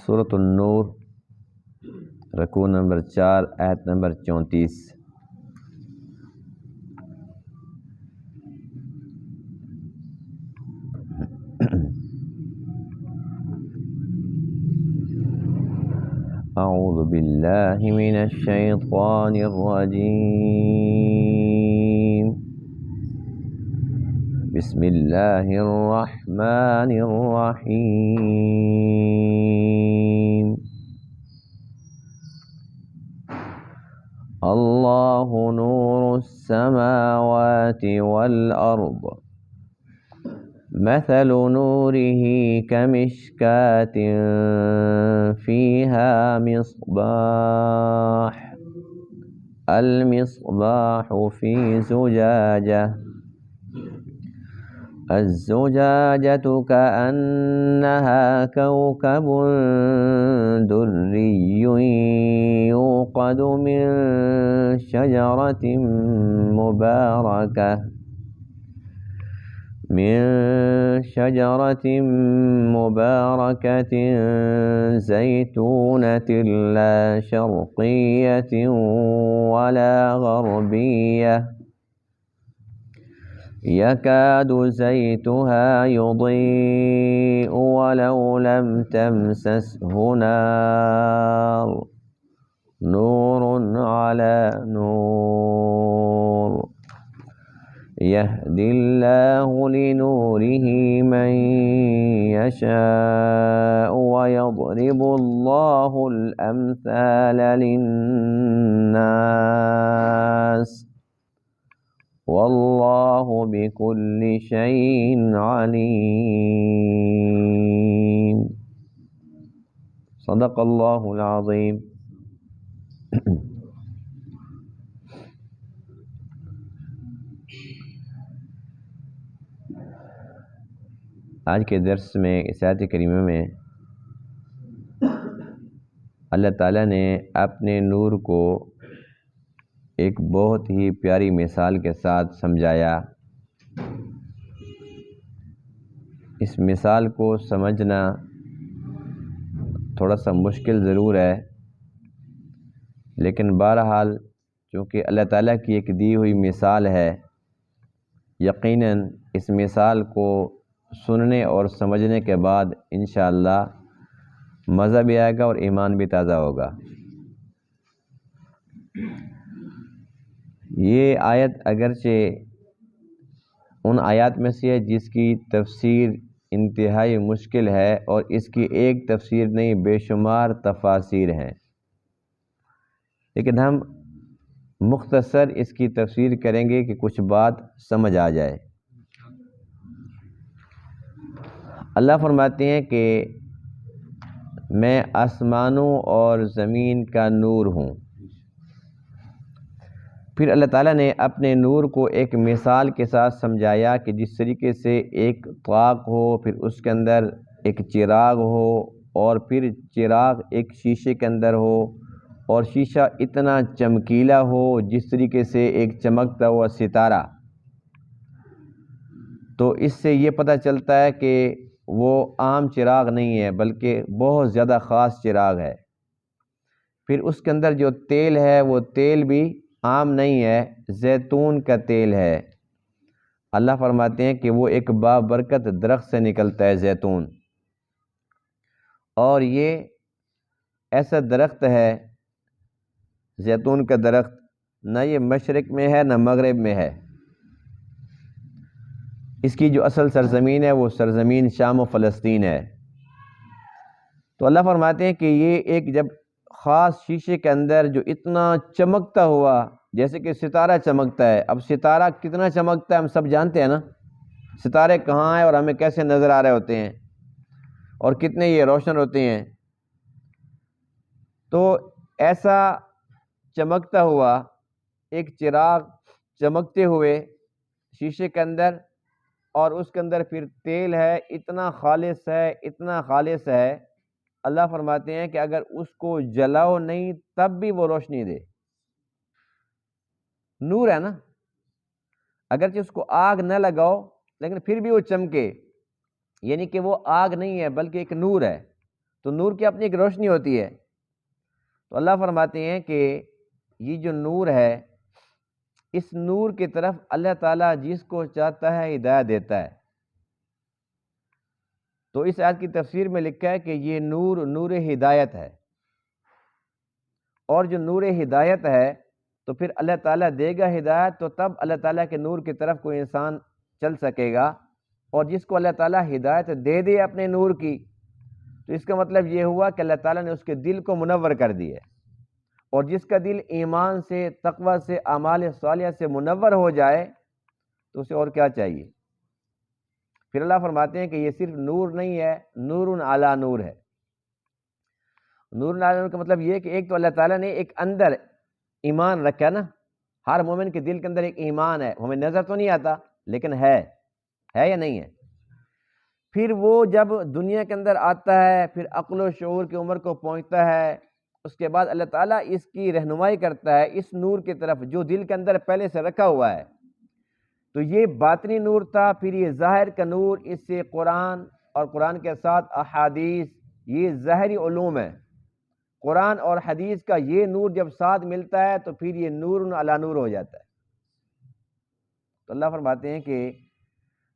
سورۃ النور رکوع نمبر 4 آیت نمبر 34۔ اعوذ باللہ من الشیطان الرجیم، بسم اللہ الرحمن الرحیم۔ اللہ نور السماوات والارض، مثل نوره كمشكاة فيها مصباح، المصباح في زجاجة، الزجاجة كأنها كوكب دري يوقد من شجرة مباركة زيتونة لا شرقية ولا غربية، يكاد زيتها يضيء ولو لم تمسسه نار، نور على نور، يهدي الله لنوره من يشاء ويضرب الله الأمثال للناس، واللہ بکل شیء علیم۔ صدق اللہ العظیم۔ آج کے درس میں اس آیت کریمہ میں اللہ تعالیٰ نے اپنے نور کو ایک بہت ہی پیاری مثال کے ساتھ سمجھایا۔ اس مثال کو سمجھنا تھوڑا سا مشکل ضرور ہے، لیکن بہرحال چونکہ اللہ تعالیٰ کی ایک دی ہوئی مثال ہے، یقیناً اس مثال کو سننے اور سمجھنے کے بعد انشاءاللہ مزہ بھی آئے گا اور ایمان بھی تازہ ہوگا۔ یہ آیت اگرچہ ان آیات میں سے ہے جس کی تفسیر انتہائی مشکل ہے، اور اس کی ایک تفسیر نہیں بے شمار تفاسیر ہیں، لیکن ہم مختصر اس کی تفسیر کریں گے کہ کچھ بات سمجھ آ جائے۔ اللہ فرماتے ہیں کہ میں آسمانوں اور زمین کا نور ہوں۔ پھر اللہ تعالیٰ نے اپنے نور کو ایک مثال کے ساتھ سمجھایا کہ جس طریقے سے ایک طاق ہو، پھر اس کے اندر ایک چراغ ہو، اور پھر چراغ ایک شیشے کے اندر ہو، اور شیشہ اتنا چمکیلا ہو جس طریقے سے ایک چمکتا ہوا ستارہ۔ تو اس سے یہ پتہ چلتا ہے کہ وہ عام چراغ نہیں ہے بلکہ بہت زیادہ خاص چراغ ہے۔ پھر اس کے اندر جو تیل ہے وہ تیل بھی عام نہیں ہے، زیتون کا تیل ہے۔ اللہ فرماتے ہیں کہ وہ ایک بابرکت درخت سے نکلتا ہے زیتون، اور یہ ایسا درخت ہے زیتون کا درخت، نہ یہ مشرق میں ہے نہ مغرب میں ہے۔ اس کی جو اصل سرزمین ہے وہ سرزمین شام و فلسطین ہے۔ تو اللہ فرماتے ہیں کہ یہ ایک جب خاص شیشے کے اندر جو اتنا چمکتا ہوا، جیسے کہ ستارہ چمکتا ہے، اب ستارہ کتنا چمکتا ہے ہم سب جانتے ہیں نا، ستارے کہاں ہیں اور ہمیں کیسے نظر آ رہے ہوتے ہیں، اور کتنے یہ روشن ہوتے ہیں۔ تو ایسا چمکتا ہوا ایک چراغ چمکتے ہوئے شیشے کے اندر، اور اس کے اندر پھر تیل ہے، اتنا خالص ہے، اتنا خالص ہے، اللہ فرماتے ہیں کہ اگر اس کو جلاؤ نہیں تب بھی وہ روشنی دے۔ نور ہے نا، اگرچہ اس کو آگ نہ لگاؤ لیکن پھر بھی وہ چمکے، یعنی کہ وہ آگ نہیں ہے بلکہ ایک نور ہے۔ تو نور کی اپنی ایک روشنی ہوتی ہے۔ تو اللہ فرماتے ہیں کہ یہ جو نور ہے، اس نور کی طرف اللہ تعالیٰ جس کو چاہتا ہے ہدایت دیتا ہے۔ تو اس آیت کی تفسیر میں لکھا ہے کہ یہ نور نور ہدایت ہے، اور جو نور ہدایت ہے تو پھر اللہ تعالیٰ دے گا ہدایت، تو تب اللہ تعالیٰ کے نور کی طرف کوئی انسان چل سکے گا۔ اور جس کو اللہ تعالیٰ ہدایت دے دے اپنے نور کی، تو اس کا مطلب یہ ہوا کہ اللہ تعالیٰ نے اس کے دل کو منور کر دیا، اور جس کا دل ایمان سے، تقوی سے، اعمال صالحہ سے منور ہو جائے تو اسے اور کیا چاہیے۔ پھر اللہ فرماتے ہیں کہ یہ صرف نور نہیں ہے، نور علی نور ہے۔ نور علی نور کا مطلب یہ ہے کہ ایک تو اللہ تعالیٰ نے ایک اندر ایمان رکھا نا، ہر مومن کے دل کے اندر ایک ایمان ہے، ہمیں نظر تو نہیں آتا لیکن ہے یا نہیں ہے۔ پھر وہ جب دنیا کے اندر آتا ہے، پھر عقل و شعور کی عمر کو پہنچتا ہے، اس کے بعد اللہ تعالیٰ اس کی رہنمائی کرتا ہے اس نور کی طرف جو دل کے اندر پہلے سے رکھا ہوا ہے۔ تو یہ باطنی نور تھا، پھر یہ ظاہر کا نور، اس سے قرآن اور قرآن کے ساتھ احادیث، یہ ظاہری علوم ہے۔ قرآن اور حدیث کا یہ نور جب ساتھ ملتا ہے تو پھر یہ نور علی نور ہو جاتا ہے۔ تو اللہ فرماتے ہیں کہ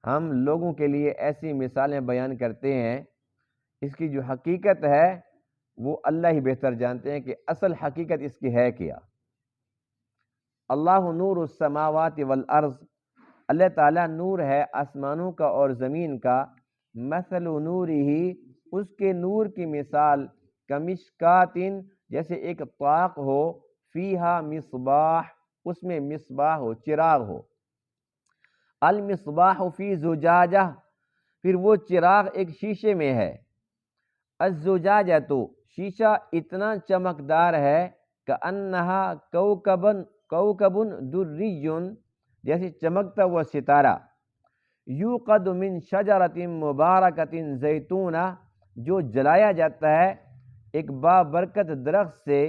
ہم لوگوں کے لیے ایسی مثالیں بیان کرتے ہیں، اس کی جو حقیقت ہے وہ اللہ ہی بہتر جانتے ہیں کہ اصل حقیقت اس کی ہے کیا۔ اللہ نور السماوات والارض، اللہ تعالیٰ نور ہے آسمانوں کا اور زمین کا۔ مثل نورہ، اس کے نور کی مثال کمشکات، جیسے ایک طاق ہو، فیہا مصباح، اس میں مصباح ہو، چراغ ہو۔ المصباح فی زجاجہ، پھر وہ چراغ ایک شیشے میں ہے۔ الزجاجہ، تو شیشہ اتنا چمکدار ہے کأنہا کوکب دری، جیسے چمکتا ہوا ستارہ۔ یوقد من شجرۃ مبارکۃ زیتونہ، جو جلایا جاتا ہے ایک بابرکت درخت سے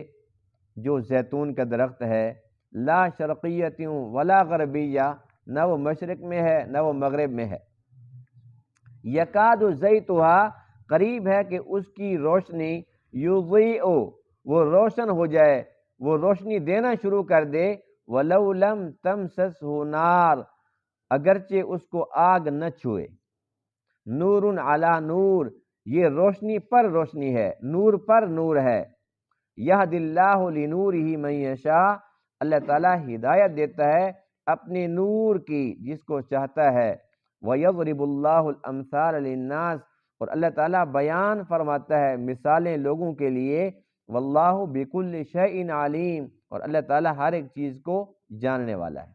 جو زیتون کا درخت ہے۔ لا شرقیۃ ولا غربیہ، نہ وہ مشرق میں ہے نہ وہ مغرب میں ہے۔ یکاد زیتھا، قریب ہے کہ اس کی روشنی، یضیء، وہ روشن ہو جائے، وہ روشنی دینا شروع کر دے۔ ولو لم تمسسہ نار، اگرچہ اس کو آگ نہ چھوئے۔ نور علی نور، یہ روشنی پر روشنی ہے، نور پر نور ہے۔ یہدی اللہ لنورہ من یشاء، اللہ تعالیٰ ہدایت دیتا ہے اپنے نور کی جس کو چاہتا ہے۔ وَيَضْرِبُ اللَّهُ الْأَمْثَالَ لِلنَّاسِ، اور اللہ تعالیٰ بیان فرماتا ہے مثالیں لوگوں کے لیے۔ وَاللَّهُ بِكُلِّ شَيْءٍ عَلِيمٌ، اور اللہ تعالیٰ ہر ایک چیز کو جاننے والا ہے۔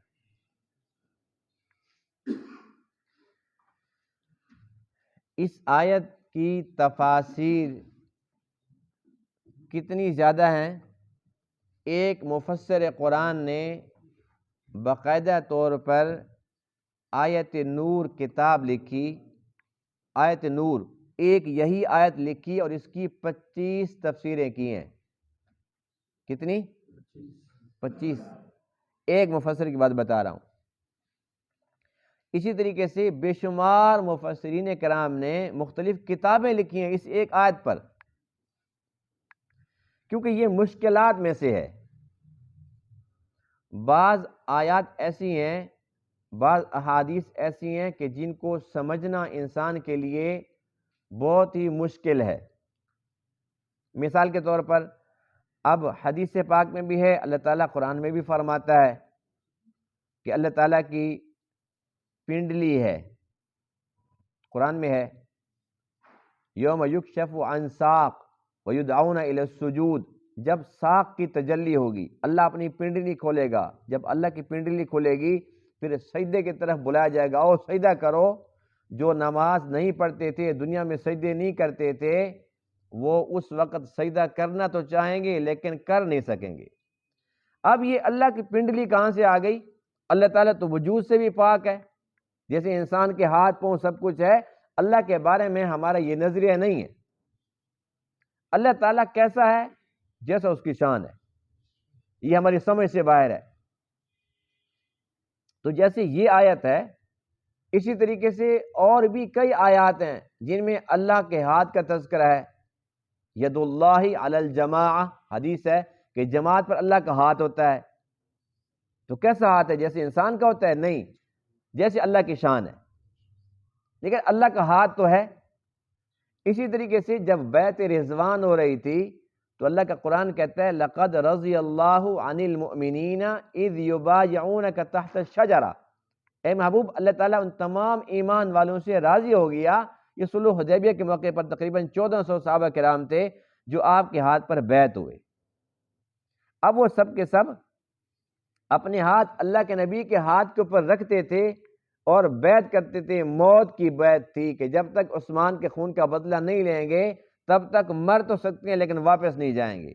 اس آیت کی تفاسیر کتنی زیادہ ہیں۔ ایک مفسر قرآن نے باقاعدہ طور پر آیت نور کتاب لکھی، آیت نور، ایک یہی آیت لکھی اور اس کی 25 تفسیریں کی ہیں۔ کتنی؟ 25۔ ایک مفسر کی بات بتا رہا ہوں۔ اسی طریقے سے بے شمار مفسرین کرام نے مختلف کتابیں لکھی ہیں اس ایک آیت پر، کیونکہ یہ مشکلات میں سے ہے۔ بعض آیات ایسی ہیں، بعض احادیث ایسی ہیں کہ جن کو سمجھنا انسان کے لیے بہت ہی مشکل ہے۔ مثال کے طور پر اب حدیث پاک میں بھی ہے، اللہ تعالیٰ قرآن میں بھی فرماتا ہے کہ اللہ تعالیٰ کی پنڈلی ہے، قرآن میں ہے یوم یکشف عن ساق ویدعون الی السجود، جب ساق کی تجلی ہوگی، اللہ اپنی پنڈلی کھولے گا، جب اللہ کی پنڈلی کھولے گی پھر سجدے کی طرف بلایا جائے گا، اور سجدہ کرو۔ جو نماز نہیں پڑھتے تھے، دنیا میں سجدے نہیں کرتے تھے، وہ اس وقت سجدہ کرنا تو چاہیں گے لیکن کر نہیں سکیں گے۔ اب یہ اللہ کی پنڈلی کہاں سے آ گئی؟ اللہ تعالیٰ تو وجود سے بھی پاک ہے، جیسے انسان کے ہاتھ پاؤں سب کچھ ہے، اللہ کے بارے میں ہمارا یہ نظریہ نہیں ہے۔ اللہ تعالیٰ کیسا ہے؟ جیسا اس کی شان ہے، یہ ہماری سمجھ سے باہر ہے۔ تو جیسے یہ آیت ہے، اسی طریقے سے اور بھی کئی آیات ہیں جن میں اللہ کے ہاتھ کا تذکرہ ہے، ید اللہ علی الجماع، حدیث ہے کہ جماعت پر اللہ کا ہاتھ ہوتا ہے. تو کیسا ہاتھ ہے؟ جیسے انسان کا ہوتا ہے؟ نہیں، جیسے اللہ کی شان ہے، لیکن اللہ کا ہاتھ تو ہے. اسی طریقے سے جب بیعت رضوان ہو رہی تھی تو اللہ کا قرآن کہتا ہے لقد رضی اللہ عن المؤمنین اذ یبایعونک تحت الشجرہ. اے محبوب، اللہ تعالیٰ ان تمام ایمان والوں سے راضی ہو گیا. یہ صلح حدیبیہ کے موقع پر تقریباً 1400 صحابہ کرام تھے جو آپ کے ہاتھ پر بیعت ہوئے. اب وہ سب کے سب اپنے ہاتھ اللہ کے نبی کے ہاتھ کے اوپر رکھتے تھے اور بیعت کرتے تھے. موت کی بیعت تھی کہ جب تک عثمان کے خون کا بدلہ نہیں لیں گے تب تک مر تو سکتے ہیں لیکن واپس نہیں جائیں گے.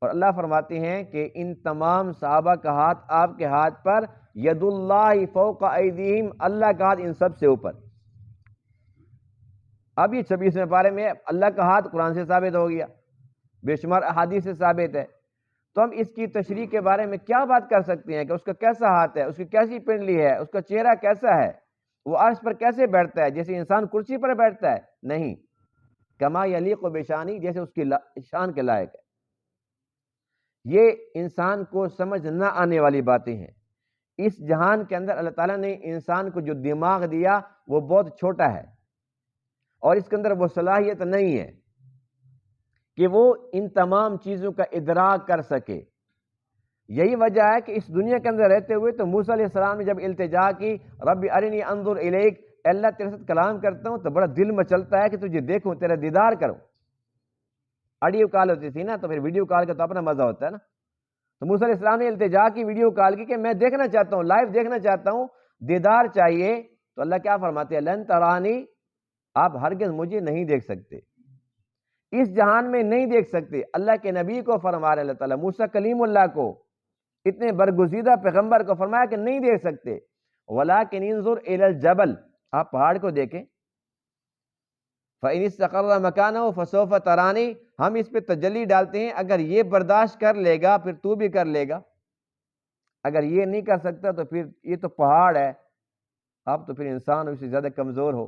اور اللہ فرماتے ہیں کہ ان تمام صحابہ کا ہاتھ آپ کے ہاتھ پر، ید اللہ فوق ایدیہم، اللہ کا ہاتھ ان سب سے اوپر. اب یہ 26ویں پارے میں اللہ کا ہاتھ قرآن سے ثابت ہو گیا، بے شمار احادیث سے ثابت ہے. تو ہم اس کی تشریح کے بارے میں کیا بات کر سکتے ہیں کہ اس کا کیسا ہاتھ ہے، اس کی کیسی پنڈلی ہے، اس کا چہرہ کیسا ہے، وہ عرش پر کیسے بیٹھتا ہے؟ جیسے انسان کرسی پر بیٹھتا ہے؟ نہیں، کما یلیق بشانی، جیسے اس کی شان کے لائق ہے. یہ انسان کو سمجھ نہ آنے والی باتیں ہیں. اس جہان کے اندر اللہ تعالیٰ نے انسان کو جو دماغ دیا وہ بہت چھوٹا ہے، اور اس کے اندر وہ صلاحیت نہیں ہے کہ وہ ان تمام چیزوں کا ادراک کر سکے. یہی وجہ ہے کہ اس دنیا کے اندر رہتے ہوئے تو موسیٰ علیہ السلام نے جب التجا کی رب ارنی انظر الیک، اللہ تیرے ساتھ کلام کرتا ہوں تو بڑا دل مچلتا ہے کہ تجھے دیکھوں، تیرا دیدار کروں. آڈیو کال ہوتی تھی نا، تو پھر ویڈیو کال کا تو اپنا مزہ ہوتا ہے نا. تو موسیٰ علیہ السلام نے التجا کی، ویڈیو کال کی کہ میں دیکھنا چاہتا ہوں، لائیو دیکھنا چاہتا ہوں، دیدار چاہیے. تو اللہ کیا فرماتے ہیں؟ لن ترانی، آپ ہرگز مجھے نہیں دیکھ سکتے، اس جہان میں نہیں دیکھ سکتے. اللہ کے نبی کو فرما رہے اللہ تعالیٰ، موسیٰ کلیم اللہ کو، اتنے برگزیدہ پیغمبر کو فرمایا کہ نہیں دیکھ سکتے. وَلَٰكِنْ انظُرْ إِلَى الْجَبَلِ، آپ پہاڑ کو دیکھیں. فَإِنِ اسْتَقَرَّ مَكَانَهُ فَسَوْفَ تَرَانِي، ہم اس پہ تجلی ڈالتے ہیں، اگر یہ برداشت کر لے گا پھر تو بھی کر لے گا. اگر یہ نہیں کر سکتا تو پھر یہ تو پہاڑ ہے، اب تو پھر انسان اس سے زیادہ کمزور ہو.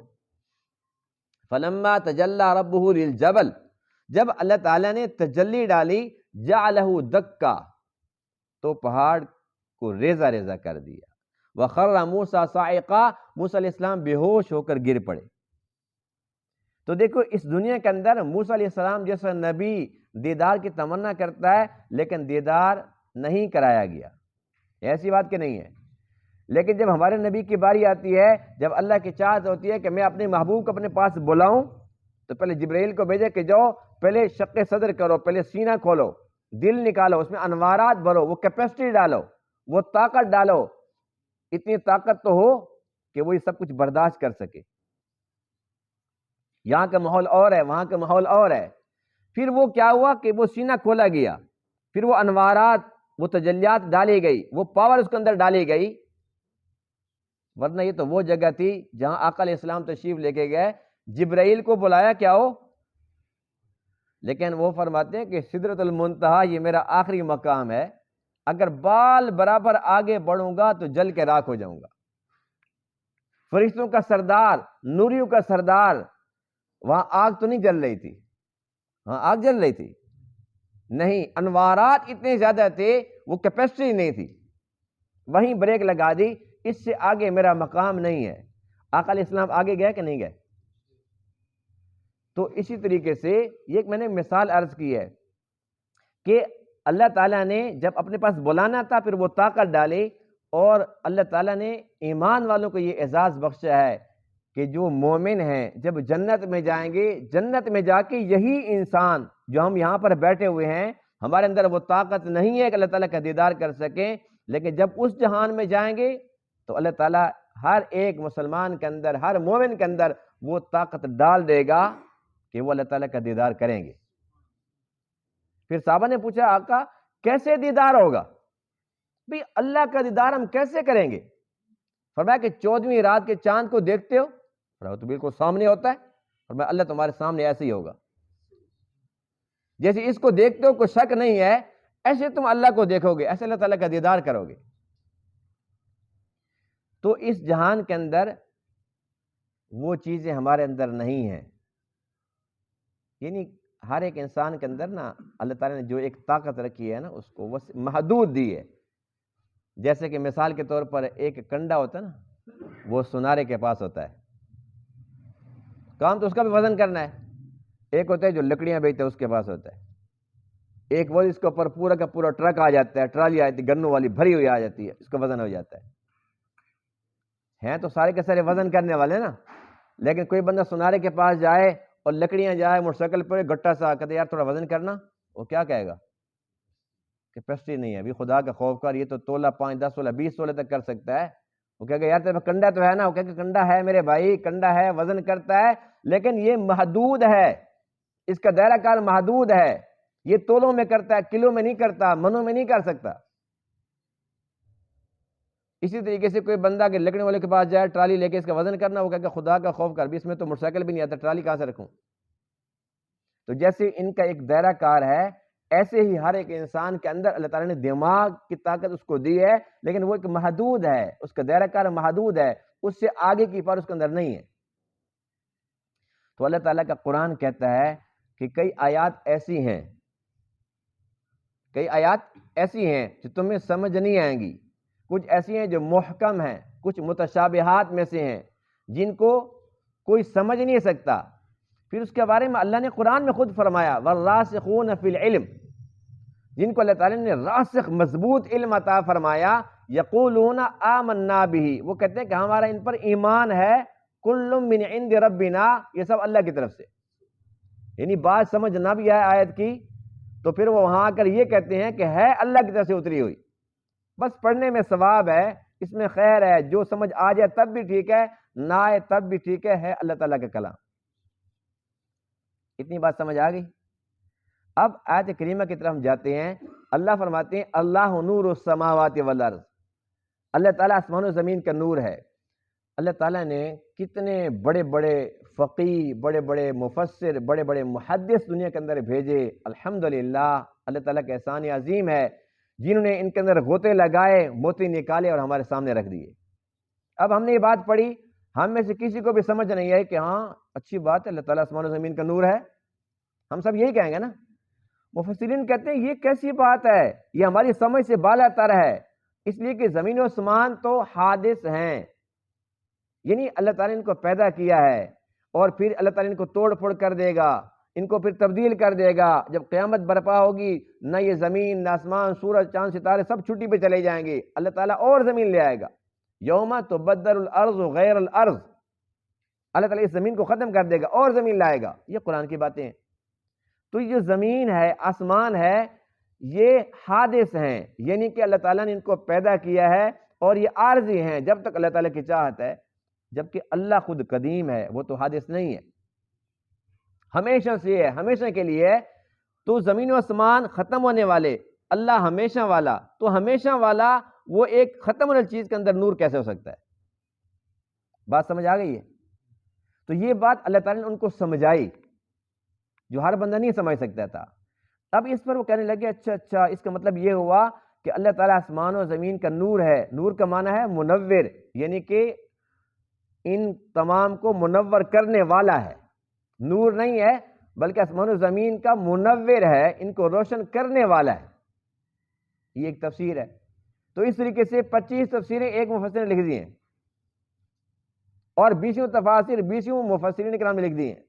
فَلَمَّا تَجَلَّى رَبُّهُ لِلْجَبَلِ، جب اللہ تعالیٰ نے تجلی ڈالی، جَعَلَهُ دَكَّا، تو پہاڑ کو ریزہ ریزہ کر دیا. وَخَرَّ مُوسَىٰ صَاعِقًا، موسیٰ علیہ السلام بے ہوش ہو کر گر پڑے. تو دیکھو اس دنیا کے اندر موسیٰ علیہ السلام جیسا نبی دیدار کی تمنا کرتا ہے لیکن دیدار نہیں کرایا گیا، ایسی بات کہ نہیں ہے. لیکن جب ہمارے نبی کی باری آتی ہے، جب اللہ کی چاہت ہوتی ہے کہ میں اپنے محبوب کو اپنے پاس بلاؤں، تو پہلے جبرائیل کو بھیجے کہ جاؤ پہلے شق صدر کرو، پہلے سینہ کھولو، دل نکالو، اس میں انوارات بھرو، وہ کیپیسٹی ڈالو، وہ طاقت ڈالو، اتنی طاقت تو ہو کہ وہ یہ سب کچھ برداشت کر سکے. یہاں کا ماحول اور ہے، وہاں کا ماحول اور ہے. پھر وہ کیا ہوا کہ وہ سینہ کھولا گیا، پھر وہ انوارات، وہ تجلیات ڈالی گئی، وہ پاور اس کے اندر ڈالی گئی. ورنہ یہ تو وہ جگہ تھی جہاں آقا علیہ السلام تشریف لے کے گئے، جبرائیل کو بلایا کیا ہو، لیکن وہ فرماتے ہیں کہ سدرۃ المنتہی یہ میرا آخری مقام ہے، اگر بال برابر آگے بڑھوں گا تو جل کے راکھ ہو جاؤں گا. فرشتوں کا سردار، نوریوں کا سردار، وہاں آگ تو نہیں جل رہی تھی، ہاں آگ جل رہی تھی نہیں، انوارات اتنے زیادہ تھے، وہ کیپیسٹی نہیں تھی. وہیں بریک لگا دی، اس سے آگے میرا مقام نہیں ہے. آقا علیہ السلام آگے گئے کہ نہیں گئے؟ تو اسی طریقے سے یہ میں نے مثال عرض کی ہے کہ اللہ تعالیٰ نے جب اپنے پاس بلانا تھا پھر وہ طاقت ڈالی، اور اللہ تعالیٰ نے ایمان والوں کو یہ اعزاز بخشا ہے کہ جو مومن ہیں جب جنت میں جائیں گے، جنت میں جا کے یہی انسان جو ہم یہاں پر بیٹھے ہوئے ہیں، ہمارے اندر وہ طاقت نہیں ہے کہ اللہ تعالیٰ کا دیدار کر سکیں، لیکن جب اس جہان میں جائیں گے تو اللہ تعالیٰ ہر ایک مسلمان کے اندر، ہر مومن کے اندر وہ طاقت ڈال دے گا کہ وہ اللہ تعالیٰ کا دیدار کریں گے. پھر صحابہ نے پوچھا آقا کیسے دیدار ہوگا؟ بھی اللہ کا دیدار ہم کیسے کریں گے؟ فرمایا کہ 14ویں رات کے چاند کو دیکھتے ہو؟ فرمایا تو بالکل سامنے ہوتا ہے. فرمایا اللہ تمہارے سامنے ایسے ہی ہوگا، جیسے اس کو دیکھتے ہو کوئی شک نہیں ہے، ایسے تم اللہ کو دیکھو گے، ایسے اللہ تعالیٰ کا دیدار کرو گے. تو اس جہان کے اندر وہ چیزیں ہمارے اندر نہیں ہیں، یعنی ہر ایک انسان کے اندر نا اللہ تعالیٰ نے جو ایک طاقت رکھی ہے نا اس کو وہ محدود دی ہے. جیسے کہ مثال کے طور پر ایک کنڈا ہوتا ہے نا, وہ سنارے کے پاس ہوتا ہے, کام تو اس کا بھی وزن کرنا ہے. ایک ہوتا ہے جو لکڑیاں بیچتا ہے, اس کے پاس ہوتا ہے. ایک وہ اس کے اوپر پورا کا پورا ٹرک آ جاتا ہے, ٹرالی آ جاتی ہے گنوں والی بھری ہوئی آ جاتی ہے, اس کا وزن ہو جاتا ہے. ہیں تو سارے کے سارے وزن کرنے والے نا, لیکن کوئی بندہ سنارے کے پاس جائے اور لکڑیاں جائے موٹر سائیکل پہ گٹا سا کہتے یار تھوڑا وزن کرنا, وہ کیا کہے گا؟ کیپیسٹی نہیں ہے. ابھی خدا کا خوف کر, یہ تو تولہ 5 10 16 20 تولے تک کر سکتا ہے. وہ کہے گا یار تیرے کنڈا تو ہے نا, وہ کہے گا کنڈا ہے میرے بھائی, کنڈا ہے, وزن کرتا ہے, لیکن یہ محدود ہے, اس کا دائرہ کار محدود ہے. یہ تولوں میں کرتا ہے, کلو میں نہیں کرتا, منوں میں نہیں کر سکتا. اسی طریقے سے کوئی بندہ کہ لکڑی والے کے پاس جائے, ٹرالی لے کے اس کا وزن کرنا, وہ کہے گا خدا کا خوف کر, بھی اس میں تو موٹر سائیکل بھی نہیں آتا, ٹرالی کہاں سے رکھوں؟ تو جیسے ان کا ایک دائرہ کار ہے, ایسے ہی ہر ایک انسان کے اندر اللہ تعالیٰ نے دماغ کی طاقت اس کو دی ہے, لیکن وہ ایک محدود ہے, اس کا دائرہ کار محدود ہے, اس سے آگے کی پر اس کے اندر نہیں ہے. تو اللہ تعالیٰ کا قرآن کہتا ہے کہ کئی آیات ایسی ہیں, کئی آیات ایسی ہیں جو تمہیں سمجھ نہیں آئیں گی, کچھ ایسی ہیں جو محکم ہیں, کچھ متشابہات میں سے ہیں جن کو کوئی سمجھ نہیں سکتا. پھر اس کے بارے میں اللہ نے قرآن میں خود فرمایا والراسخون فی العلم, جن کو اللہ تعالیٰ نے راسخ مضبوط علم عطا فرمایا, یقولون آمنا بہ, وہ کہتے ہیں کہ ہمارا ان پر ایمان ہے, کل من عند ربنا, یہ سب اللہ کی طرف سے. یعنی بات سمجھ نہ بھی آئے آیت کی تو پھر وہ وہاں آ کر یہ کہتے ہیں کہ ہے اللہ کی طرف سے اتری ہوئی, بس پڑھنے میں ثواب ہے, اس میں خیر ہے, جو سمجھ آ جائے تب بھی ٹھیک ہے, نہ آئے تب بھی ٹھیک ہے اللہ تعالیٰ کا کلام. اتنی بات سمجھ آ گئی؟ اب آیت کریمہ کی طرف ہم جاتے ہیں. اللہ فرماتے ہیں اللہ نور السماوات والارض, اللہ تعالیٰ آسمان و زمین کا نور ہے. اللہ تعالیٰ نے کتنے بڑے بڑے فقیہ, بڑے بڑے مفسر, بڑے بڑے محدث دنیا کے اندر بھیجے. الحمدللہ اللہ تعالیٰ کا احسان عظیم ہے, جنہوں نے ان کے اندر غوطے لگائے, موتی نکالے اور ہمارے سامنے رکھ دیے. اب ہم نے یہ بات پڑھی, ہم میں سے کسی کو بھی سمجھ نہیں آئی کہ ہاں اچھی بات ہے اللہ تعالیٰ آسمان و زمین کا نور ہے, ہم سب یہی کہیں گے نا. مفسرین کہتے ہیں یہ کیسی بات ہے, یہ ہماری سمجھ سے بالا تر ہے, اس لیے کہ زمین و آسمان تو حادث ہیں, یعنی اللہ تعالیٰ نے ان کو پیدا کیا ہے اور پھر اللہ تعالیٰ ان کو توڑ پھوڑ کر دے گا, ان کو پھر تبدیل کر دے گا. جب قیامت برپا ہوگی, نہ یہ زمین نہ آسمان سورج چاند ستارے سب چھٹی پہ چلے جائیں گے, اللہ تعالیٰ اور زمین لے آئے گا. یوم تبدل الارض غیر الارض, اللہ تعالیٰ اس زمین کو ختم کر دے گا اور زمین لائے گا. یہ قرآن کی باتیں ہیں. تو یہ زمین ہے, آسمان ہے, یہ حادث ہیں, یعنی کہ اللہ تعالیٰ نے ان کو پیدا کیا ہے اور یہ عارضی ہیں جب تک اللہ تعالیٰ کی چاہت ہے, جبکہ اللہ خود قدیم ہے, وہ تو حادث نہیں ہے, ہمیشہ سے ہے, ہمیشہ کے لیے ہے. تو زمین و آسمان ختم ہونے والے, اللہ ہمیشہ والا, تو ہمیشہ والا وہ ایک ختم ہونے چیز کے اندر نور کیسے ہو سکتا ہے؟ بات سمجھ آ گئی ہے؟ تو یہ بات اللہ تعالیٰ نے ان کو سمجھائی جو ہر بندہ نہیں سمجھ سکتا تھا. اب اس پر وہ کہنے لگے اچھا اس کا مطلب یہ ہوا کہ اللہ تعالیٰ آسمان و زمین کا نور ہے. نور کا معنی ہے منور, یعنی کہ ان تمام کو منور کرنے والا ہے. نور نہیں ہے بلکہ آسمان و زمین کا منور ہے, ان کو روشن کرنے والا ہے. یہ ایک تفسیر ہے. تو اس طریقے سے 25 تفسیریں ایک مفسر نے لکھ دی ہیں اور 20 تفاسیر 20 مفسرین کرام نے لکھ دی ہیں.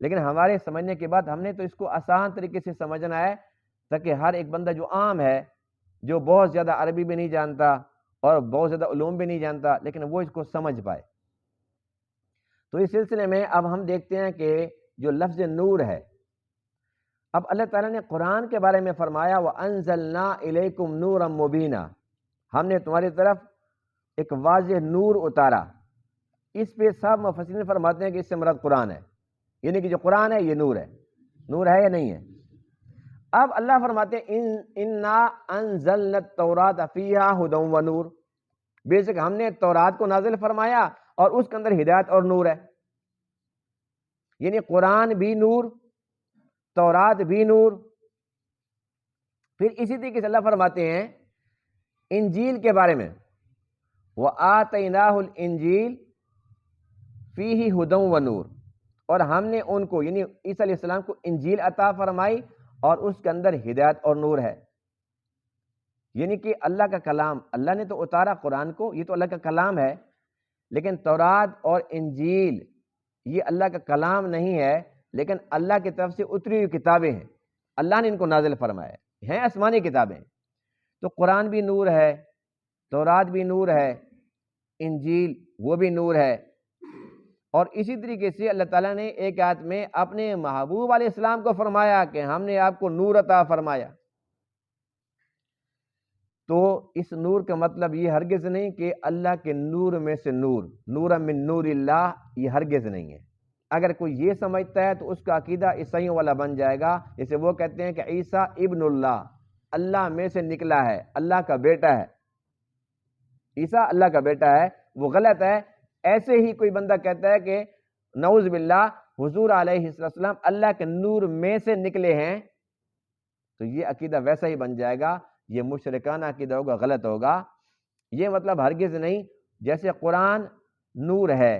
لیکن ہمارے سمجھنے کے بعد ہم نے تو اس کو آسان طریقے سے سمجھنا ہے تاکہ ہر ایک بندہ جو عام ہے, جو بہت زیادہ عربی بھی نہیں جانتا اور بہت زیادہ علوم بھی نہیں جانتا, لیکن وہ اس کو سمجھ پائے. تو اس سلسلے میں اب ہم دیکھتے ہیں کہ جو لفظ نور ہے, اب اللہ تعالیٰ نے قرآن کے بارے میں فرمایا وَأَنزَلْنَا إِلَيْكُمْ نُورًا مُبِينًا, ہم نے تمہاری طرف ایک واضح نور اتارا. اس پہ سب مفسرین فرماتے ہیں کہ اس سے مراد قرآن ہے, یعنی کہ جو قرآن ہے یہ نور ہے. نور ہے یا نہیں ہے؟ اب اللہ فرماتے ہیں اِنَّا أَنزَلْنَا التَّوْرَاةَ فِيهَا هُدًى وَنُورٌ, بے شک ہم نے تورات کو نازل فرمایا اور اس کے اندر ہدایت اور نور ہے. یعنی قرآن بھی نور, تورات بھی نور. پھر اسی طریقے سے اللہ فرماتے ہیں انجیل کے بارے میں وَآتَيْنَاهُ الْإِنجِيلَ فِيهِ هُدًى وَنُورٌ, اور ہم نے ان کو یعنی عیسیٰ علیہ السلام کو انجیل عطا فرمائی اور اس کے اندر ہدایت اور نور ہے، یعنی کہ اللہ کا کلام، اللہ نے تو اتارا قرآن کو، یہ تو اللہ کا کلام ہے، لیکن تورات اور انجیل یہ اللہ کا کلام نہیں ہے، لیکن اللہ کی طرف سے اتری ہوئی کتابیں ہیں، اللہ نے ان کو نازل فرمایا ہیں، آسمانی کتابیں۔ تو قرآن بھی نور ہے، تورات بھی نور ہے، انجیل وہ بھی نور ہے۔ اور اسی طریقے سے اللہ تعالیٰ نے ایک آیت میں اپنے محبوب علیہ السلام کو فرمایا کہ ہم نے آپ کو نور عطا فرمایا۔ تو اس نور کا مطلب یہ ہرگز نہیں کہ اللہ کے نور میں سے نور، نور من نور اللہ، یہ ہرگز نہیں ہے۔ اگر کوئی یہ سمجھتا ہے تو اس کا عقیدہ عیسائیوں والا بن جائے گا، جیسے وہ کہتے ہیں کہ عیسیٰ ابن اللہ، اللہ میں سے نکلا ہے، اللہ کا بیٹا ہے، عیسیٰ اللہ کا بیٹا ہے، وہ غلط ہے۔ ایسے ہی کوئی بندہ کہتا ہے کہ نعوذ باللہ حضور علیہ السلام اللہ کے نور میں سے نکلے ہیں، تو یہ عقیدہ ویسا ہی بن جائے گا، یہ مشرکانہ عقیدہ ہوگا، غلط ہوگا۔ یہ مطلب ہرگز نہیں، جیسے قرآن نور ہے،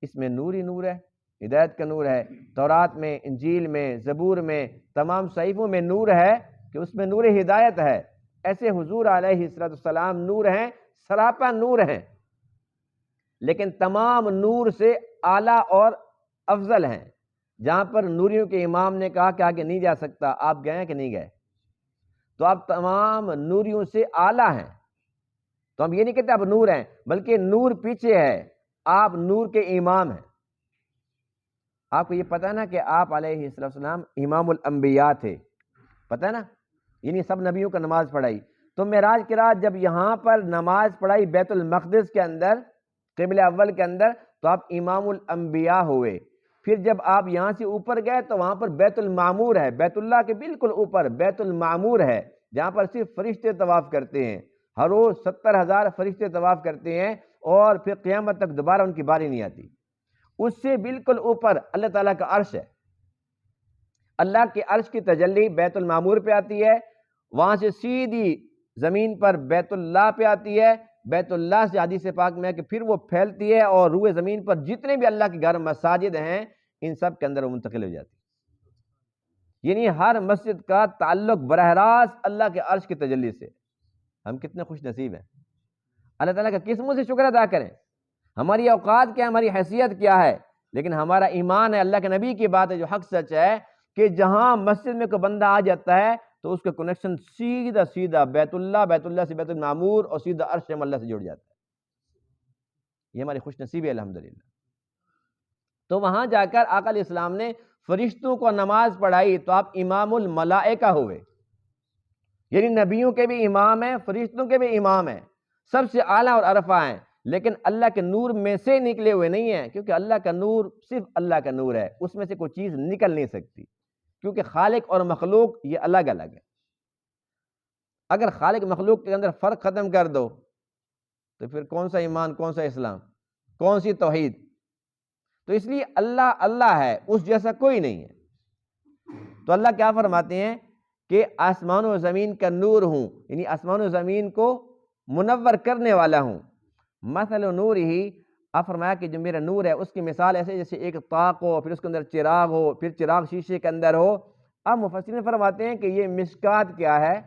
اس میں نور ہی نور ہے، ہدایت کا نور ہے، تورات میں، انجیل میں، زبور میں، تمام صحیفوں میں نور ہے کہ اس میں نور ہدایت ہے، ایسے حضور علیہ السلام نور ہیں، سراپا نور ہیں، لیکن تمام نور سے اعلیٰ اور افضل ہیں۔ جہاں پر نوریوں کے امام نے کہا کہ آگے نہیں جا سکتا، آپ گئے ہیں کہ نہیں گئے؟ تو آپ تمام نوریوں سے اعلیٰ ہیں۔ تو ہم یہ نہیں کہتے آپ نور ہیں، بلکہ نور پیچھے ہے، آپ نور کے امام ہیں۔ آپ کو یہ پتہ ہے نا کہ آپ علیہ السلام امام الانبیاء تھے، پتہ ہے نا، یعنی سب نبیوں کا نماز پڑھائی۔ تو معراج کی رات جب یہاں پر نماز پڑھائی بیت المقدس کے اندر، قبلہ اول کے اندر، تو آپ امام الانبیاء ہوئے۔ پھر جب آپ یہاں سے اوپر گئے تو وہاں پر بیت المعمور ہے، بیت اللہ کے بالکل اوپر بیت المعمور ہے، جہاں پر صرف فرشتے طواف کرتے ہیں، ہر روز 70,000 فرشتے طواف کرتے ہیں، اور پھر قیامت تک دوبارہ ان کی باری نہیں آتی۔ اس سے بالکل اوپر اللہ تعالیٰ کا عرش ہے، اللہ کے عرش کی تجلی بیت المعمور پہ آتی ہے، وہاں سے سیدھی زمین پر بیت اللہ پہ آتی ہے، بیت اللہ سے حدیث پاک میں ہے کہ پھر وہ پھیلتی ہے اور روئے زمین پر جتنے بھی اللہ کے گھر مساجد ہیں ان سب کے اندر وہ منتقل ہو جاتی ہے۔ یعنی ہر مسجد کا تعلق براہ راست اللہ کے عرش کی تجلی سے۔ ہم کتنے خوش نصیب ہیں، اللہ تعالیٰ کا کس منہ سے شکر ادا کریں؟ ہماری اوقات کیا ہے، ہماری حیثیت کیا ہے، لیکن ہمارا ایمان ہے، اللہ کے نبی کی بات ہے جو حق سچ ہے، کہ جہاں مسجد میں کوئی بندہ آ جاتا ہے تو اس کا کنیکشن سیدھا سیدھا بیت اللہ سے بیت المعمور اور سیدھا عرش اللہ سے جڑ جاتا ہے۔ یہ ہماری خوش نصیبی ہے الحمدللہ۔ تو وہاں جا کر آقا علیہ السلام نے فرشتوں کو نماز پڑھائی، تو آپ امام الملائکہ ہوئے، یعنی نبیوں کے بھی امام ہیں، فرشتوں کے بھی امام ہیں، سب سے اعلیٰ اور ارفع ہیں، لیکن اللہ کے نور میں سے نکلے ہوئے نہیں ہیں، کیونکہ اللہ کا نور صرف اللہ کا نور ہے، اس میں سے کوئی چیز نکل نہیں سکتی، کیونکہ خالق اور مخلوق یہ الگ الگ ہے۔ اگر خالق مخلوق کے اندر فرق ختم کر دو تو پھر کون سا ایمان، کون سا اسلام، کون سی توحید؟ تو اس لیے اللہ اللہ ہے، اس جیسا کوئی نہیں ہے۔ تو اللہ کیا فرماتے ہیں کہ آسمان و زمین کا نور ہوں، یعنی آسمان و زمین کو منور کرنے والا ہوں۔ مثل نور ہی، آپ فرمایا کہ جو میرا نور ہے اس کی مثال ایسے جیسے ایک طاق ہو، پھر اس کے اندر چراغ ہو، پھر چراغ شیشے کے اندر ہو۔ اب مفسرین فرماتے ہیں کہ یہ مشکات کیا ہے،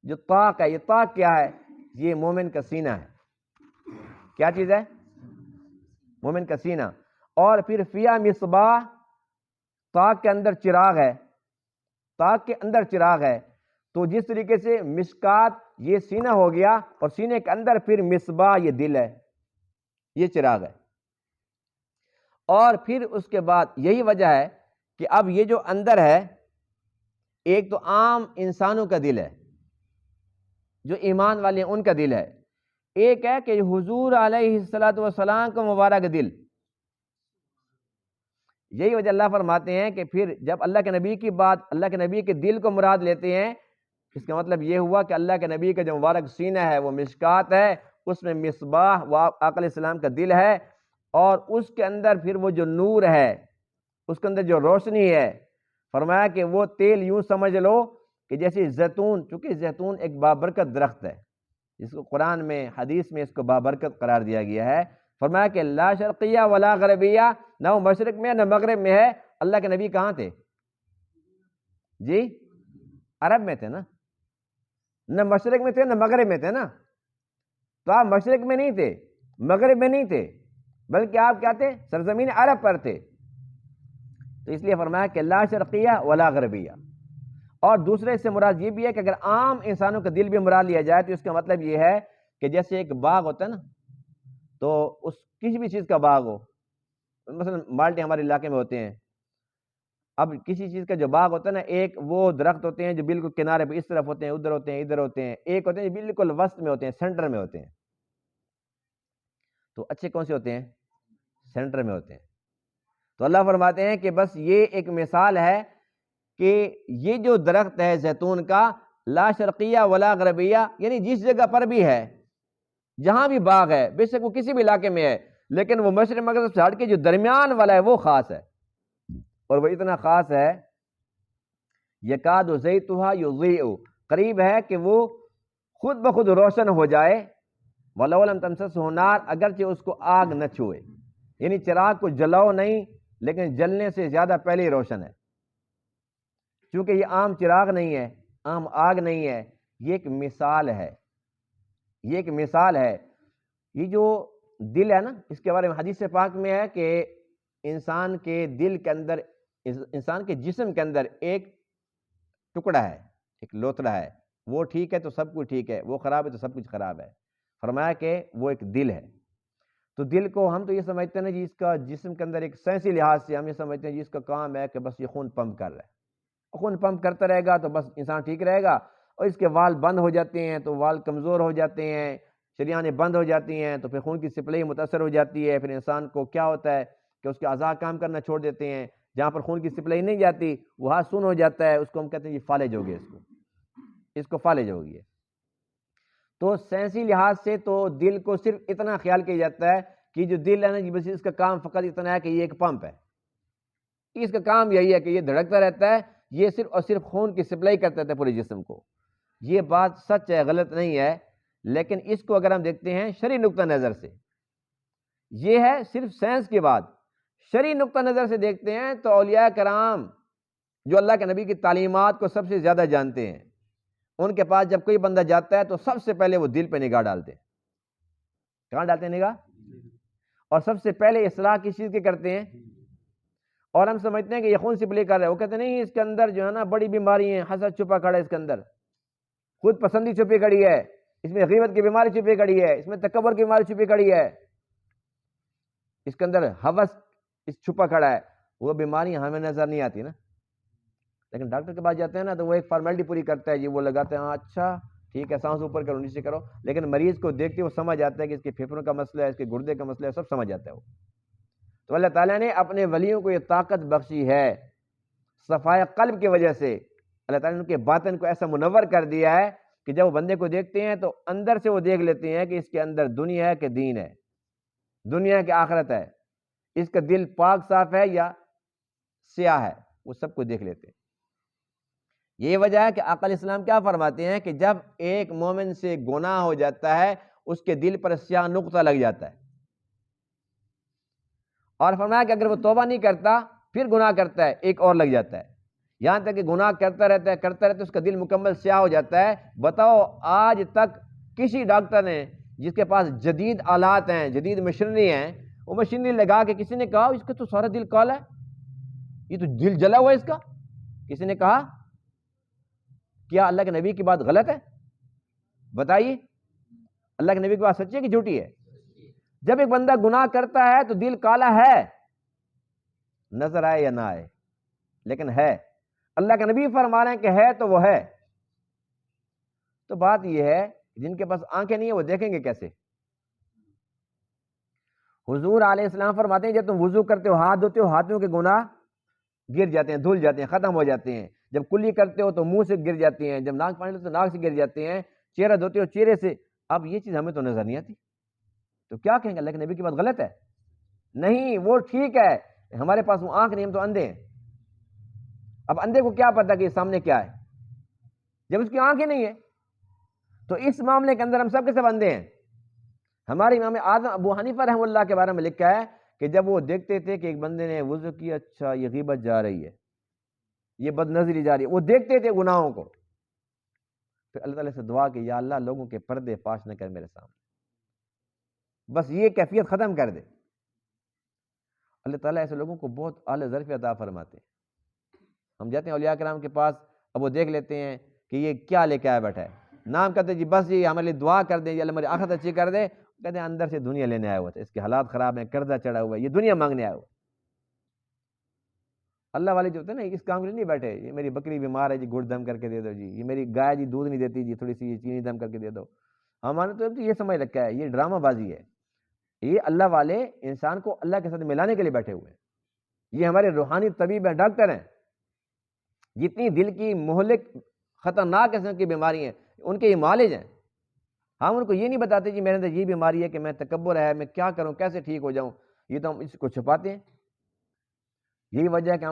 جو طاق ہے، یہ طاق کیا ہے؟ یہ مومن کا سینہ ہے۔ کیا چیز ہے؟ مومن کا سینہ۔ اور پھر فیہا مصباح، طاق کے اندر چراغ ہے، طاق کے اندر چراغ ہے۔ تو جس طریقے سے مشکات یہ سینہ ہو گیا، اور سینے کے اندر پھر مصباح یہ دل ہے، یہ چراغ ہے۔ اور پھر اس کے بعد یہی وجہ ہے کہ اب یہ جو اندر ہے، ایک تو عام انسانوں کا دل ہے، جو ایمان والے ہیں ان کا دل ہے، ایک ہے کہ حضور علیہ السلام کا مبارک دل۔ یہی وجہ اللہ فرماتے ہیں کہ پھر جب اللہ کے نبی کی بات، اللہ کے نبی کے دل کو مراد لیتے ہیں، اس کا مطلب یہ ہوا کہ اللہ کے نبی کا جو مبارک سینہ ہے وہ مشکات ہے، اس میں مصباح و آقا علیہ السلام کا دل ہے، اور اس کے اندر پھر وہ جو نور ہے، اس کے اندر جو روشنی ہے، فرمایا کہ وہ تیل یوں سمجھ لو کہ جیسے زیتون، چونکہ زیتون ایک بابرکت درخت ہے، جس کو قرآن میں، حدیث میں اس کو بابرکت قرار دیا گیا ہے، فرمایا کہ لا شرقیہ ولا غربیہ، نہ وہ مشرق میں نہ مغرب میں ہے۔ اللہ کے نبی کہاں تھے؟ جی عرب میں تھے نا، نہ مشرق میں تھے نہ مغرب میں تھے نا، تو آپ مشرق میں نہیں تھے، مغرب میں نہیں تھے، بلکہ آپ کیا تھے؟ سرزمین عرب پر تھے۔ تو اس لیے فرمایا کہ لا شرقیہ ولا غربیہ۔ اور دوسرے اس سے مراد یہ بھی ہے کہ اگر عام انسانوں کا دل بھی مراد لیا جائے تو اس کا مطلب یہ ہے کہ جیسے ایک باغ ہوتا ہے نا، تو اس کسی بھی چیز کا باغ ہو، مثلا مالٹے ہمارے علاقے میں ہوتے ہیں، اب کسی چیز کا جو باغ ہوتا ہے نا، ایک وہ درخت ہوتے ہیں جو بالکل کنارے پہ اس طرف ہوتے ہیں، ادھر ہوتے ہیں، ادھر ہوتے ہیں، ایک ہوتے ہیں جو بالکل وسط میں ہوتے ہیں، سینٹر میں ہوتے ہیں۔ تو اچھے کون سے ہوتے ہیں؟ سینٹر میں ہوتے ہیں۔ تو اللہ فرماتے ہیں کہ بس یہ ایک مثال ہے کہ یہ جو درخت ہے زیتون کا، لا شرقیہ ولا غربیہ، یعنی جس جگہ پر بھی ہے، جہاں بھی باغ ہے، بے شک وہ کسی بھی علاقے میں ہے، لیکن وہ مشرق مغرب سے ہٹ کے جو درمیان والا ہے وہ خاص ہے، اور وہ اتنا خاص ہے یکاد زیتھا یضیء، قریب ہے کہ وہ خود بخود روشن ہو جائے، ولو لم تمسسہ نار، اگرچہ اس کو آگ نہ چھوئے، یعنی چراغ کو جلاؤ نہیں لیکن جلنے سے زیادہ پہلے ہی روشن ہے، چونکہ یہ عام چراغ نہیں ہے، عام آگ نہیں ہے، یہ ایک مثال ہے، یہ ایک مثال ہے۔ یہ جو دل ہے نا، اس کے بارے میں حدیث پاک میں ہے کہ انسان کے دل کے اندر، انسان کے جسم کے اندر ایک ٹکڑا ہے، ایک لوتھڑا ہے، وہ ٹھیک ہے تو سب کچھ ٹھیک ہے، وہ خراب ہے تو سب کچھ خراب ہے۔ فرمایا کہ وہ ایک دل ہے۔ تو دل کو ہم تو یہ سمجھتے ہیں نا جی، اس کا جسم کے اندر ایک سائنسی لحاظ سے ہم یہ سمجھتے ہیں جی اس کا کام ہے کہ بس یہ خون پمپ کر رہا ہے، خون پمپ کرتا رہے گا تو بس انسان ٹھیک رہے گا، اور اس کے وال بند ہو جاتے ہیں تو وال کمزور ہو جاتے ہیں، شریانیں بند ہو جاتی ہیں تو پھر خون کی سپلائی متاثر ہو جاتی ہے، پھر انسان کو کیا ہوتا ہے کہ اس کے اعضاء کام کرنا چھوڑ دیتے ہیں، جہاں پر خون کی سپلائی نہیں جاتی وہاں سن ہو جاتا ہے، اس کو ہم کہتے ہیں یہ فالج ہو گیا، اس کو فالج ہو گیا۔ تو سائنسی لحاظ سے تو دل کو صرف اتنا خیال کیا جاتا ہے کہ جو دل ہے نا جی، بس اس کا کام فقط اتنا ہے کہ یہ ایک پمپ ہے، اس کا کام یہی ہے کہ یہ دھڑکتا رہتا ہے، یہ صرف اور صرف خون کی سپلائی کرتا ہے پورے جسم کو۔ یہ بات سچ ہے، غلط نہیں ہے، لیکن اس کو اگر ہم دیکھتے ہیں شرعی نقطہ نظر سے، یہ ہے صرف سائنس کی بات، شرعی نقطہ نظر سے دیکھتے ہیں تو اولیاء کرام جو اللہ کے نبی کی تعلیمات کو سب سے زیادہ جانتے ہیں، ان کے پاس جب کوئی بندہ جاتا ہے تو سب سے پہلے وہ دل پہ نگاہ ڈالتے ہیں۔ کہاں ڈالتے ہیں نگاہ؟ اور سب سے پہلے اصلاح کس چیز کے کرتے ہیں؟ اور ہم سمجھتے ہیں کہ یہ خون سپلائی کر رہا ہے، وہ کہتے ہیں نہیں، اس کے اندر جو ہے نا بڑی بیماری ہے، حسد چھپا کھڑا ہے، اس کے اندر خود پسندی چھپی کھڑی ہے، اس میں غیبت کی بیماری چھپی کھڑی ہے، اس میں تکبر کی بیماری چھپی کھڑی ہے، اس کے اندر ہوس چھپا کھڑا ہے۔ وہ بیماریاں ہمیں نظر نہیں آتی نا، لیکن ڈاکٹر کے پاس جاتے ہیں نا تو وہ ایک فارمیلٹی پوری کرتا ہے جی، وہ لگاتے ہیں، ہاں اچھا ٹھیک ہے، سانس اوپر کرو نیچے کرو، لیکن مریض کو دیکھتے وہ سمجھ آتا ہے کہ اس کے پھیپھڑوں کا مسئلہ ہے، اس کے گردے کا مسئلہ ہے، سب سمجھ آتا ہے وہ۔ تو اللہ تعالیٰ نے اپنے ولیوں کو یہ طاقت بخشی ہے، صفائے قلب کی وجہ سے اللہ تعالیٰ نے ان کے باطن کو ایسا منور کر دیا ہے کہ جب وہ بندے کو دیکھتے ہیں تو اندر سے وہ دیکھ لیتے ہیں کہ اس کے اندر دنیا ہے کہ دین ہے، دنیا کی آخرت ہے، اس کا دل پاک صاف ہے یا سیاہ ہے، وہ سب کو دیکھ لیتے ہیں۔ یہ وجہ ہے کہ آقا علیہ السلام کیا فرماتے ہیں کہ جب ایک مومن سے گناہ ہو جاتا ہے اس کے دل پر سیاہ نقطہ لگ جاتا ہے، اور فرمایا کہ اگر وہ توبہ نہیں کرتا پھر گناہ کرتا ہے ایک اور لگ جاتا ہے، یہاں تک کہ گناہ کرتا رہتا ہے اس کا دل مکمل سیاہ ہو جاتا ہے۔ بتاؤ آج تک کسی ڈاکٹر نے جس کے پاس جدید آلات ہیں، جدید مشینری ہیں، وہ مشینری لگا کے کسی نے کہا اس کا تو سارا دل کالا ہے، یہ تو دل جلا ہوا ہے اس کا؟ کسی نے کہا؟ کیا اللہ کے نبی کی بات غلط ہے؟ بتائیے، اللہ کے نبی کی بات سچی ہے کہ جھوٹی ہے؟ جب ایک بندہ گناہ کرتا ہے تو دل کالا ہے، نظر آئے یا نہ آئے، لیکن ہے۔ اللہ کے نبی فرما رہے ہیں کہ ہے تو وہ ہے۔ تو بات یہ ہے جن کے پاس آنکھیں نہیں ہیں وہ دیکھیں گے کیسے؟ حضور علیہ السلام فرماتے ہیں جب تم وضو کرتے ہو، ہاتھ دھوتے ہو، ہاتھوں کے گناہ گر جاتے ہیں، دھل جاتے ہیں، ختم ہو جاتے ہیں۔ جب کلی کرتے ہو تو منہ سے گر جاتے ہیں، جب ناک پانی لیتے تو ناک سے گر جاتے ہیں، چہرہ دھوتے ہو چہرے سے۔ اب یہ چیز ہمیں تو نظر نہیں آتی، تو کیا کہیں گے اللہ کے نبی کی بات غلط ہے؟ نہیں، وہ ٹھیک ہے، ہمارے پاس وہ آنکھ نہیں، ہم تو اندھے ہیں۔ اب اندھے کو کیا پتا کہ یہ سامنے کیا ہے جب اس کی آنکھ ہی نہیں ہے؟ تو اس معاملے کے اندر ہم سب کے سب اندھے ہیں، ہمارے امام اعظم ابو حنیفہ رحمہ اللہ کے بارے میں لکھا ہے کہ جب وہ دیکھتے تھے کہ ایک بندے نے وضو کیا، اچھا یہ غیبت جا رہی ہے، یہ بد نظری جا رہی ہے، وہ دیکھتے تھے گناہوں کو، پھر اللہ تعالیٰ سے دعا کہ یا اللہ لوگوں کے پردے فاش نہ کر میرے سامنے، بس یہ کیفیت ختم کر دے۔ اللہ تعالیٰ ایسے لوگوں کو بہت اعلی ظرف عطا فرماتے ہیں۔ ہم جاتے ہیں اولیاء کرام کے پاس، اب وہ دیکھ لیتے ہیں کہ یہ کیا لے کے آیا بیٹھا ہے، نام کہتے ہیں جی بس یہ ہمارے لیے دعا کر دیں، اللہ میری آخرت اچھی کر دے، کہتے ہیں اندر سے دنیا لینے آیا ہوا تھا، اس کے حالات خراب ہیں، قرضہ چڑھا ہوا ہے، یہ دنیا مانگنے آیا ہوا۔ اللہ والے جو ہوتے ہیں نا اس کام کے لیے نہیں بیٹھے، یہ میری بکری بیمار ہے جی گڑ دم کر کے دے دو جی، یہ میری گائے جی دودھ نہیں دیتی جی تھوڑی سی یہ چینی دم کر کے دے دو۔ ہمارے تو یہ سمجھ رکھا ہے یہ ڈرامہ بازی ہے۔ یہ اللہ والے انسان کو اللہ کے ساتھ ملانے کے لیے بیٹھے ہوئے ہیں، یہ ہمارے روحانی طبیب ہیں، ڈاکٹر ہیں۔ جتنی دل کی مہلک خطرناک قسم کی بیماری ہیں ان کے یہ معالج ہیں۔ ہم ان کو یہ نہیں بتاتے جی میرے اندر یہ بیماری ہے کہ میں تکبر ہے، میں کیا کروں، کیسے ٹھیک ہو جاؤں، یہ تو ہم اس کو چھپاتے ہیں۔ یہی وجہ ہے کہ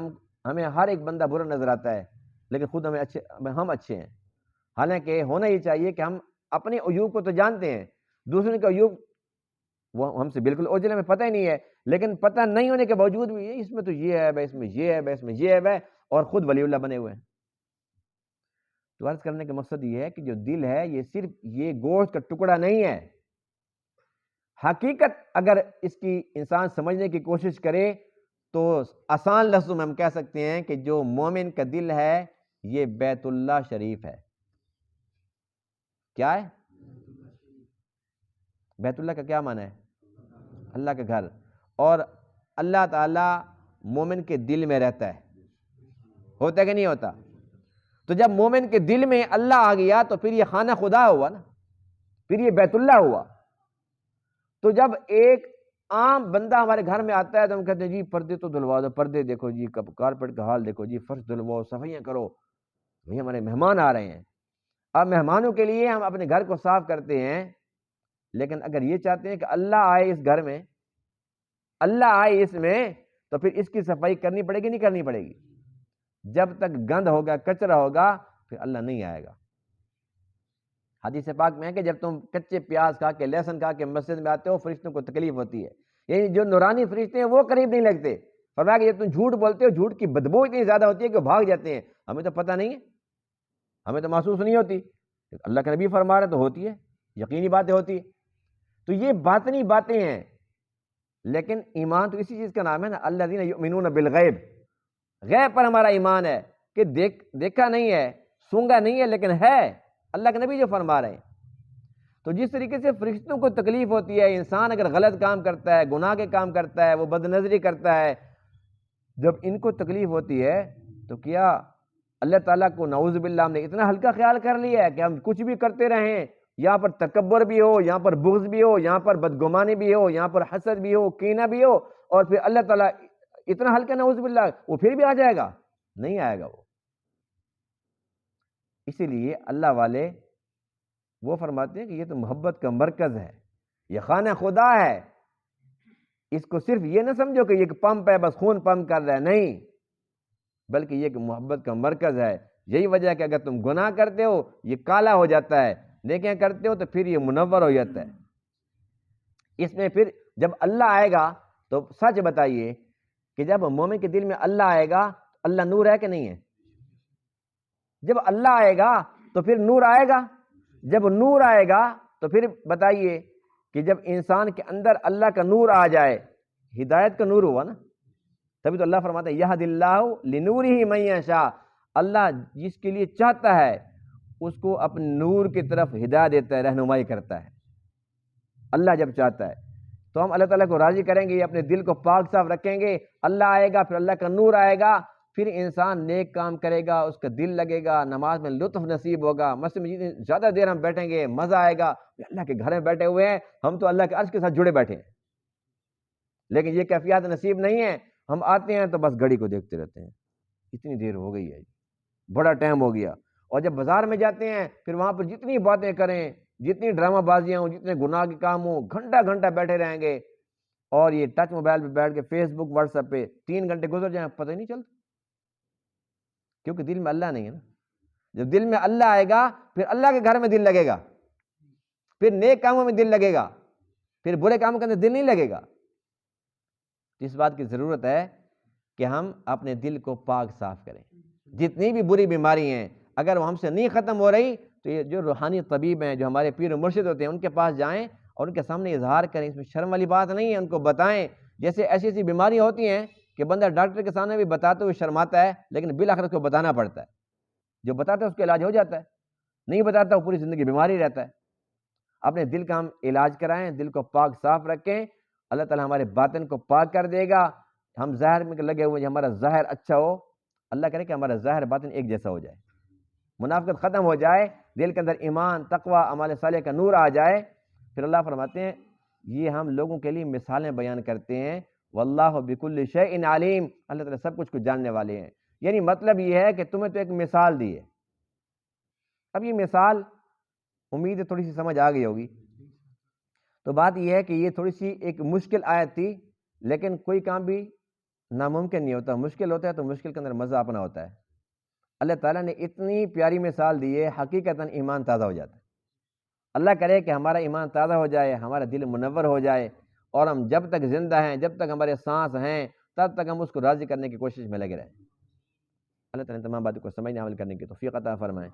ہمیں ہر ایک بندہ برا نظر آتا ہے لیکن خود ہم اچھے ہیں، حالانکہ ہونا یہ چاہیے کہ ہم اپنے عیوب کو تو جانتے ہیں، دوسروں کے عیوب وہ ہم سے بالکل اوجھل ہمیں پتہ ہی نہیں ہے، لیکن پتہ نہیں ہونے کے باوجود بھی اس میں تو یہ ہے، اس میں یہ ہے، اس میں یہ ہے، اور خود ولی اللہ بنے ہوئے ہیں۔ تو عرض کرنے کا مقصد یہ ہے کہ جو دل ہے یہ صرف یہ گوشت کا ٹکڑا نہیں ہے، حقیقت اگر اس کی انسان سمجھنے کی کوشش کرے تو آسان لفظوں میں ہم کہہ سکتے ہیں کہ جو مومن کا دل ہے یہ بیت اللہ شریف ہے۔ کیا ہے بیت اللہ کا کیا معنی ہے؟ اللہ کا گھر، اور اللہ تعالی مومن کے دل میں رہتا ہے، ہوتا ہے کہ نہیں ہوتا؟ تو جب مومن کے دل میں اللہ آ گیا تو پھر یہ خانہ خدا ہوا نا، پھر یہ بیت اللہ ہوا۔ تو جب ایک عام بندہ ہمارے گھر میں آتا ہے تو ہم کہتے ہیں جی پردے تو دھلوا دو، پردے دیکھو جی، کارپیٹ کا حال دیکھو جی، فرش دھلواؤ، صفائیاں کرو، بھئی ہمارے مہمان آ رہے ہیں۔ اب مہمانوں کے لیے ہم اپنے گھر کو صاف کرتے ہیں، لیکن اگر یہ چاہتے ہیں کہ اللہ آئے اس گھر میں، اللہ آئے اس میں، تو پھر اس کی صفائی کرنی پڑے گی نہیں کرنی پڑے گی؟ جب تک گند ہوگا، کچرا ہوگا، پھر اللہ نہیں آئے گا۔ حدیث پاک میں ہے کہ جب تم کچے پیاز کھا کے، لہسن کھا کے مسجد میں آتے ہو فرشتوں کو تکلیف ہوتی ہے، یعنی جو نورانی فرشتے ہیں وہ قریب نہیں لگتے۔ فرمایا کہ جب تم جھوٹ بولتے ہو جھوٹ کی بدبو اتنی زیادہ ہوتی ہے کہ وہ بھاگ جاتے ہیں۔ ہمیں تو پتہ نہیں ہے، ہمیں تو محسوس نہیں ہوتی، اللہ کے نبی فرما رہے تو ہوتی ہے، یقینی باتیں ہوتی ہے۔ تو یہ باطنی باتیں ہیں، لیکن ایمان تو اسی چیز کا نام ہے نا، الذین یؤمنون بالغیب، غیب پر ہمارا ایمان ہے کہ دیکھا نہیں ہے، سونگا نہیں ہے، لیکن ہے، اللہ کے نبی جو فرما رہے ہیں۔ تو جس طریقے سے فرشتوں کو تکلیف ہوتی ہے، انسان اگر غلط کام کرتا ہے، گناہ کے کام کرتا ہے، وہ بد نظری کرتا ہے، جب ان کو تکلیف ہوتی ہے تو کیا اللہ تعالیٰ کو نعوذ باللہ ہم نے اتنا ہلکا خیال کر لیا ہے کہ ہم کچھ بھی کرتے رہیں، یہاں پر تکبر بھی ہو، یہاں پر بغض بھی ہو، یہاں پر بدگمانی بھی ہو، یہاں پر حسد بھی ہو، کینہ بھی ہو، اور پھر اللہ تعالیٰ اتنا ہلکا نعوذ باللہ وہ پھر بھی آ جائے گا؟ نہیں آئے گا وہ۔ اسی لیے اللہ والے وہ فرماتے ہیں کہ یہ تو محبت کا مرکز ہے، یہ خانہ خدا ہے، اس کو صرف یہ نہ سمجھو کہ یہ پمپ ہے بس خون پمپ کر رہا ہے، نہیں، بلکہ یہ کہ محبت کا مرکز ہے۔ یہی وجہ ہے کہ اگر تم گناہ کرتے ہو یہ کالا ہو جاتا ہے، نیکیاں کرتے ہو تو پھر یہ منور ہو جاتا ہے۔ اس میں پھر جب اللہ آئے گا تو سچ بتائیے کہ جب مومن کے دل میں اللہ آئے گا تو اللہ نور ہے کہ نہیں ہے؟ جب اللہ آئے گا تو پھر نور آئے گا، جب نور آئے گا تو پھر بتائیے کہ جب انسان کے اندر اللہ کا نور آ جائے، ہدایت کا نور ہوا نا، تبھی تو اللہ فرماتا ہے یہد اللہ لنورہ من یشاء، اللہ جس کے لیے چاہتا ہے اس کو اپنے نور کی طرف ہدایت دیتا ہے، رہنمائی کرتا ہے۔ اللہ جب چاہتا ہے تو ہم اللہ تعالیٰ کو راضی کریں گے، اپنے دل کو پاک صاف رکھیں گے، اللہ آئے گا، پھر اللہ کا نور آئے گا، پھر انسان نیک کام کرے گا، اس کا دل لگے گا، نماز میں لطف نصیب ہوگا، مسجد میں جتنی زیادہ دیر ہم بیٹھیں گے مزہ آئے گا۔ اللہ کے گھر میں بیٹھے ہوئے ہیں ہم تو اللہ کے عرش کے ساتھ جڑے بیٹھے ہیں، لیکن یہ کیفیت نصیب نہیں ہے۔ ہم آتے ہیں تو بس گھڑی کو دیکھتے رہتے ہیں، اتنی دیر ہو گئی ہے، بڑا ٹائم ہو گیا، اور جب بازار میں جاتے ہیں پھر وہاں پر جتنی باتیں کریں، جتنی ڈرامہ بازیاں ہوں، جتنے گناہ کے کام ہوں، گھنٹہ گھنٹہ بیٹھے رہیں گے، اور یہ ٹچ موبائل پہ بیٹھ کے فیس بک واٹس ایپ پہ 3 گھنٹے گزر جائیں پتہ ہی نہیں چلتا، کیونکہ دل میں اللہ نہیں ہے نا۔ جب دل میں اللہ آئے گا پھر اللہ کے گھر میں دل لگے گا، پھر نیک کاموں میں دل لگے گا، پھر برے کام کے اندر دل نہیں لگے گا۔ تو اس بات کی ضرورت ہے کہ ہم اپنے دل کو پاک صاف کریں۔ جتنی بھی بری بیماری ہیں اگر وہ ہم سے نہیں ختم ہو رہی تو یہ جو روحانی طبیب ہیں، جو ہمارے پیر و مرشد ہوتے ہیں، ان کے پاس جائیں اور ان کے سامنے اظہار کریں۔ اس میں شرم والی بات نہیں ہے، ان کو بتائیں۔ جیسے ایسی ایسی بیماریاں ہوتی ہیں کہ بندہ ڈاکٹر کے سامنے بھی بتاتے ہوئے شرماتا ہے، لیکن بالآخر اس کو بتانا پڑتا ہے۔ جو بتاتا ہے اس کا علاج ہو جاتا ہے، نہیں بتاتا وہ پوری زندگی بیماری رہتا ہے۔ اپنے دل کا ہم علاج کرائیں، دل کو پاک صاف رکھیں، اللہ تعالیٰ ہمارے باطن کو پاک کر دے گا۔ ہم ظاہر میں لگے ہوئے ہیں، ہمارا ظاہر اچھا ہو، اللہ کرے کہ ہمارا ظاہر باطن ایک جیسا ہو جائے، منافقت ختم ہو جائے، دل کے اندر ایمان، تقوی، اعمال صالح کا نور آ جائے۔ پھر اللہ فرماتے ہیں یہ ہم لوگوں کے لیے مثالیں بیان کرتے ہیں، واللہ بکل شیء علیم، اللہ تعالیٰ سب کچھ کو جاننے والے ہیں۔ یعنی مطلب یہ ہے کہ تمہیں تو ایک مثال دی ہے۔ اب یہ مثال امید ہے تھوڑی سی سمجھ آ گئی ہوگی۔ تو بات یہ ہے کہ یہ تھوڑی سی ایک مشکل آیت تھی، لیکن کوئی کام بھی ناممکن نہیں ہوتا، مشکل ہوتا ہے تو مشکل کے اندر مزہ اپنا ہوتا ہے۔ اللہ تعالیٰ نے اتنی پیاری مثال دی ہے، حقیقتاً ایمان تازہ ہو جاتا ہے۔ اللہ کرے کہ ہمارا ایمان تازہ ہو جائے، ہمارا دل منور ہو جائے، اور ہم جب تک زندہ ہیں، جب تک ہمارے سانس ہیں، تب تک ہم اس کو راضی کرنے کی کوشش میں لگے رہیں۔ اللہ تعالیٰ نے تمام باتوں کو سمجھنے عمل کرنے کی توفیق عطا فرمائے۔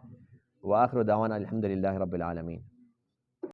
وآخر دعوانا الحمد للہ رب العالمین۔